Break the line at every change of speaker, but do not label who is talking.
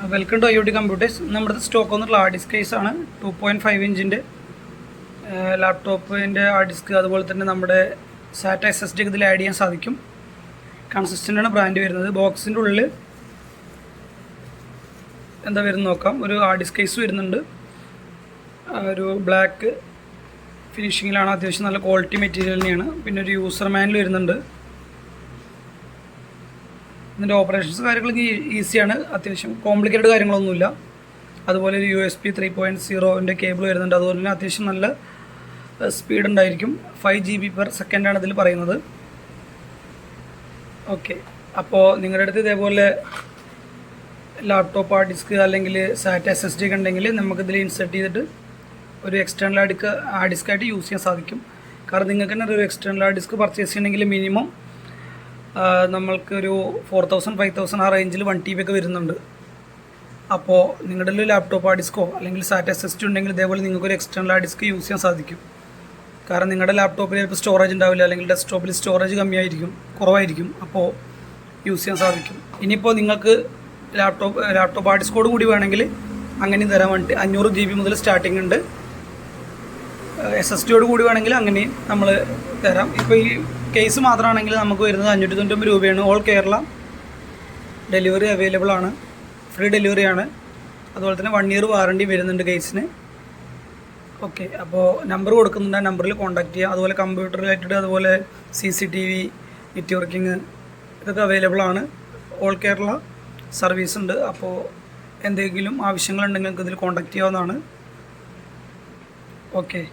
Welcome to IoT computers. നമ്മുടെ stock വന്നിട്ടുള്ള hard disk കേസാണ്. 2.5 ഇഞ്ചിൻ്റെ ലാപ്ടോപ്പിൻ്റെ ഹാർഡ് ഡിസ്ക്, അതുപോലെ തന്നെ നമ്മുടെ സാറ്റ SSD ഇതിൽ ആഡ് ചെയ്യാൻ സാധിക്കും. കൺസിസ്റ്റൻ്റാണ് ബ്രാൻഡ് വരുന്നത്. ബോക്സിൻ്റെ ഉള്ളിൽ എന്താ വരുന്നത് നോക്കാം. ഒരു ഹാർഡ് ഡിസ്ക് കേസ് വരുന്നുണ്ട്. ഒരു ബ്ലാക്ക് ഫിനിഷിങ്ങിലാണ്, അത്യാവശ്യം നല്ല ക്വാളിറ്റി മെറ്റീരിയൽ തന്നെയാണ്. പിന്നെ ഒരു യൂസർ മാനുവൽ വരുന്നുണ്ട്. ഇതിൻ്റെ ഓപ്പറേഷൻസ് കാര്യങ്ങളൊക്കെ ഈസിയാണ്, അത്യാവശ്യം കോംപ്ലിക്കേറ്റഡ് കാര്യങ്ങളൊന്നുമില്ല. അതുപോലെ ഒരു USB 3.0ൻ്റെ കേബിൾ വരുന്നുണ്ട്. അതുപോലെ തന്നെ അത്യാവശ്യം നല്ല സ്പീഡ് ഉണ്ടായിരിക്കും. 5 GB/s ആണ് ഇതിൽ പറയുന്നത്. ഓക്കെ, അപ്പോൾ നിങ്ങളുടെ അടുത്ത് ഇതേപോലെ ലാപ്ടോപ്പ് ഹാർഡ് ഡിസ്ക് അല്ലെങ്കിൽ സാറ്റ SSD ഒക്കെ ഉണ്ടെങ്കിൽ നമുക്കിതിൽ ഇൻസെർട്ട് ചെയ്തിട്ട് ഒരു എക്സ്റ്റേണൽ ഹാർഡ് ഡിസ്ക്കായിട്ട് യൂസ് ചെയ്യാൻ സാധിക്കും. കാരണം നിങ്ങൾക്ക് തന്നെ ഒരു എക്സ്റ്റേണൽ ഹാർഡ് ഡിസ്ക് പർച്ചേസ് ചെയ്യണമെങ്കിൽ മിനിമം നമ്മൾക്കൊരു 4000-5000 ആ റേഞ്ചിൽ 1 TB ഒക്കെ വരുന്നുണ്ട്. അപ്പോൾ നിങ്ങളുടെ ഒരു ലാപ്ടോപ്പ് ഹാർഡ് ഡിസ്കോ അല്ലെങ്കിൽ സാറ്റ SSD ഉണ്ടെങ്കിൽ ഇതേപോലെ നിങ്ങൾക്കൊരു എക്സ്റ്റേണൽ ഹാർഡ് ഡിസ്ക് യൂസ് ചെയ്യാൻ സാധിക്കും. കാരണം നിങ്ങളുടെ ലാപ്ടോപ്പിൽ ചിലപ്പോൾ സ്റ്റോറേജ് ഉണ്ടാവില്ല, അല്ലെങ്കിൽ ഡെസ്ക്ടോപ്പിൽ സ്റ്റോറേജ് കുറവായിരിക്കും. അപ്പോൾ യൂസ് ചെയ്യാൻ സാധിക്കും. ഇനിയിപ്പോൾ നിങ്ങൾക്ക് ലാപ്ടോപ്പ് ഹാർഡ് ഡിസ്കോട് കൂടി വേണമെങ്കിൽ അങ്ങനെയും തരാൻ വേണ്ടി 500 GB മുതൽ സ്റ്റാർട്ടിംഗ് ഉണ്ട്. SSDയോട് കൂടി വേണമെങ്കിൽ അങ്ങനെയും നമ്മൾ തരാം. ഇപ്പോൾ ഈ കേസ് മാത്രമാണെങ്കിൽ നമുക്ക് വരുന്നത് 599 രൂപയാണ്. ഓൾ കേരള ഡെലിവറി അവൈലബിൾ ആണ്, ഫ്രീ ഡെലിവറിയാണ്. അതുപോലെ തന്നെ 1 ഇയർ വാറണ്ടി വരുന്നുണ്ട് കേസിന്. ഓക്കെ, അപ്പോൾ നമ്പർ കൊടുക്കുന്നുണ്ട്, ആ നമ്പറിൽ കോൺടാക്ട് ചെയ്യുക. അതുപോലെ കമ്പ്യൂട്ടർ റിലേറ്റഡ്, അതുപോലെ CCTV, നെറ്റ്വർക്കിംഗ് ഇതൊക്കെ അവൈലബിൾ ആണ്. ഓൾ കേരള സർവീസ് ഉണ്ട്. അപ്പോൾ എന്തെങ്കിലും ആവശ്യങ്ങളുണ്ടെങ്കിൽ നിങ്ങൾക്ക് ഇതിൽ കോൺടാക്ട് ചെയ്യാവുന്നതാണ്. ഓക്കെ.